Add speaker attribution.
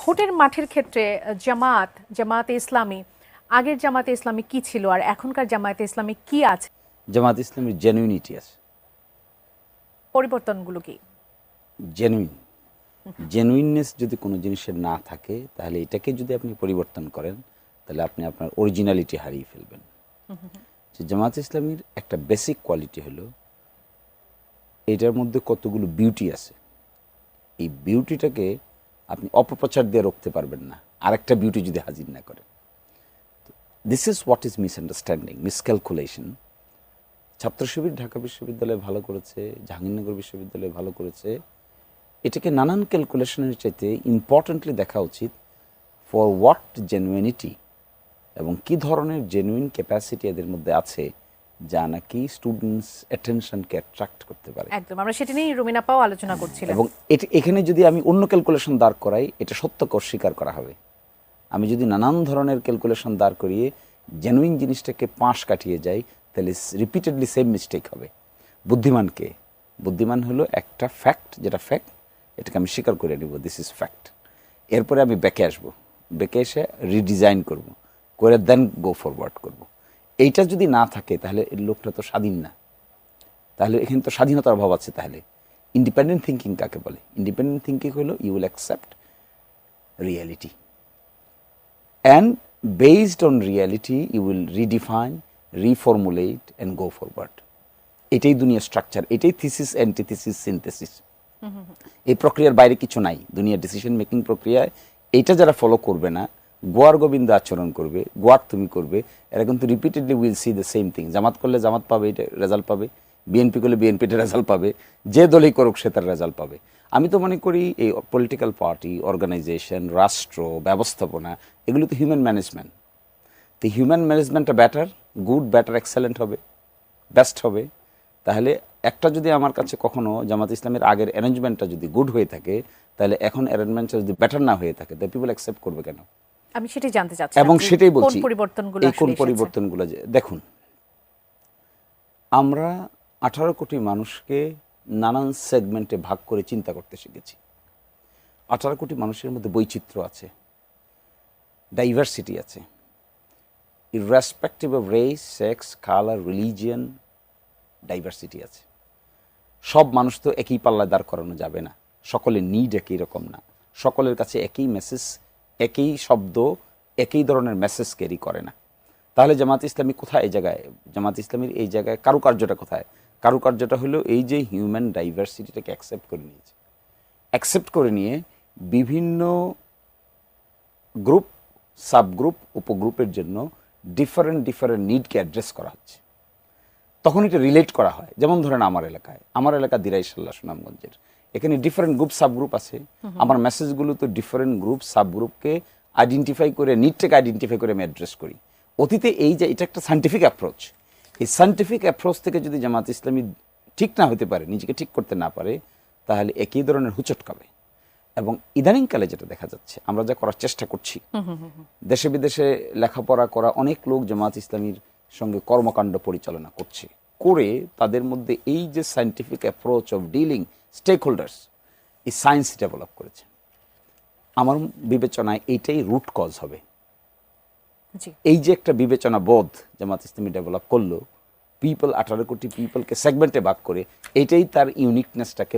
Speaker 1: ভোটের মাঠের ক্ষেত্রে জামায়াতে ইসলামী, আগের জামায়াতে ইসলামী কি ছিল আর এখনকার জামায়াতে ইসলামী কি আছে?
Speaker 2: জামাত ইসলামের জেনুইনিটি আছে।
Speaker 1: পরিবর্তনগুলো কি?
Speaker 2: জেনুইননেস যদি কোনো জিনিসের না থাকে তাহলে এটাকে যদি আপনি পরিবর্তন করেন তাহলে আপনি আপনার অরিজিনালিটি হারিয়ে ফেলবেন। যে জামাত ইসলামীর একটা বেসিক কোয়ালিটি হলো এটার মধ্যে কতগুলো বিউটি আছে, এই বিউটিটাকে আপনি অপপ্রচার দিয়ে রাখতে পারবেন না আরেকটা বিউটি যদি হাজির না করেন। This is what is misunderstanding, miscalculation. Chhatra Shibir Dhaka বিশ্ববিদ্যালয়ে ভালো করেছে, জাহাঙ্গীরনগর বিশ্ববিদ্যালয়ে ভালো করেছে, এটাকে নানান ক্যালকুলেশনের চাইতে ইম্পর্টেন্টলি দেখা উচিত ফর হোয়াট জেনুইনিটি এবং কি ধরনের জেনুইন ক্যাপাসিটি এদের মধ্যে আছে যা নাকি স্টুডেন্টস অ্যাটেনশনকে অ্যাট্রাক্ট করতে পারে।
Speaker 1: একদম, আমরা সেটা নিয়ে রুমিনাপাও আলোচনা করছিলাম।
Speaker 2: এবং এখানে যদি আমি অন্য ক্যালকুলেশন দাঁড় করাই এটা সত্যকে অস্বীকার করা হবে। আমি যদি নানান ধরনের ক্যালকুলেশন দাঁড় করিয়ে জেনুইন জিনিসটাকে পাশ কাটিয়ে যাই তাহলে রিপিটেডলি সেম মিস্টেক হবে। বুদ্ধিমান হলো একটা ফ্যাক্ট, যেটা ফ্যাক্ট এটাকে আমি স্বীকার করে নিব, দিস ইজ ফ্যাক্ট। এরপরে আমি ব্যাকে আসবো, ব্যাকে এসে রিডিজাইন করব, করে দেন গো ফরওয়ার্ড করব। এইটা যদি না থাকে তাহলে লোকটা তো স্বাধীন না, তাহলে এখানে তো স্বাধীনতার অভাব আছে। তাহলে ইন্ডিপেন্ডেন্ট থিঙ্কিং কাকে বলে? ইন্ডিপেন্ডেন্ট থিঙ্কিং হলো you will accept reality and based on reality you will redefine, reformulate and go forward. এটাই দুনিয়ার স্ট্রাকচার, এটাই থিসিস, অ্যান্টিথিসিস, সিনথেসিস। এই প্রক্রিয়ার বাইরে কিছু নাই দুনিয়ার ডিসিশন মেকিং প্রক্রিয়ায়। এইটা যারা ফলো করবে না, গোয়ার গোবিন্দ আচরণ করবে, গোয়ার তুমি করবে, এরা কিন্তু repeatedly will see the same thing. জামাত করলে জামাত পাবে, এটা রেজাল্ট পাবে, বিএনপি করলে বিএনপিটা রেজাল্ট পাবে, যে দলই করুক সে তার রেজাল্ট পাবে। আমি তো মনে করি এই পলিটিক্যাল পার্টি, অর্গানাইজেশন, রাষ্ট্র ব্যবস্থাপনা এগুলো তো হিউম্যান ম্যানেজমেন্ট। তো হিউম্যান ম্যানেজমেন্টটা বেটার এক্সেলেন্ট হবে, বেস্ট হবে। তাহলে একটা যদি আমার কাছে কখনো জামাত ইসলামের আগের অ্যারেঞ্জমেন্টটা যদি গুড হয়ে থাকে তাহলে এখন অ্যারেঞ্জমেন্টটা যদি বেটার না হয়ে থাকে তাহলে পিপল অ্যাকসেপ্ট করবে কেন?
Speaker 1: আমি সেটাই জানতে চাচ্ছি
Speaker 2: এবং সেটাই বলছি,
Speaker 1: এই কোন
Speaker 2: পরিবর্তনগুলো দেখুন, আমরা 18 কোটি মানুষকে নানান সেগমেন্টে ভাগ করে চিন্তা করতে শিখেছি। 18 কোটি মানুষের মধ্যে বৈচিত্র্য আছে, ডাইভার্সিটি আছে, irrespective of race, sex, colour, religion, diversity আছে। সব মানুষ তো একই পাল্লায় দাঁড় করানো যাবে না, সকলের নিড একই রকম না, সকলের কাছে একই মেসেজ, একই শব্দ, একই ধরনের মেসেজ ক্যারি করে না। তাহলে জামাত ইসলামী কোথায়? এই জায়গায় জামাত ইসলামীর এই জায়গায় কারুকার্যটা কোথায়? কারুকার্যটা হলো এই যে হিউম্যান ডাইভার্সিটিটাকে অ্যাকসেপ্ট করে নিয়েছে। অ্যাকসেপ্ট করে নিয়ে বিভিন্ন গ্রুপ, সাবগ্রুপ, উপগ্রুপের জন্য ডিফারেন্ট নিডকে অ্যাড্রেস করা হচ্ছে। তখন এটা রিলেট করা হয়। যেমন ধরেন আমার এলাকা দিরাইশাল্লাহ সুনামগঞ্জের, এখানে ডিফারেন্ট গ্রুপ সাবগ্রুপ আছে। আমার মেসেজগুলো তো ডিফারেন্ট গ্রুপ সাবগ্রুপকে আইডেন্টিফাই করে, নিডটাকে আইডেন্টিফাই করে আমি অ্যাড্রেস করি। অতীতে এই যে এটা একটা সায়েন্টিফিক অ্যাপ্রোচ, এই সায়েন্টিফিক অ্যাপ্রোচ থেকে যদি জামাত ইসলামী ঠিক না হতে পারে, নিজেকে ঠিক করতে না পারে, তাহলে একই ধরনের হুচট খাবে। এবং ইদানিংকালে যেটা দেখা যাচ্ছে, আমরা যা করার চেষ্টা করছি, দেশে বিদেশে লেখাপড়া করা অনেক লোক জামাত ইসলামীর সঙ্গে কর্মকাণ্ড পরিচালনা করছে, করে তাদের মধ্যে এই যে scientific approach of dealing stakeholders, এই সায়েন্স ডেভেলপ করেছে। আমার বিবেচনায় এইটাই রুট কজ হবে। এই যে একটা বিবেচনা বোধ জামাত ইসলামী ডেভেলপ করলো, 18 কোটি পিপলকে সেগমেন্টে ভাগ করে, এটাই তার ইউনিকনেসটাকে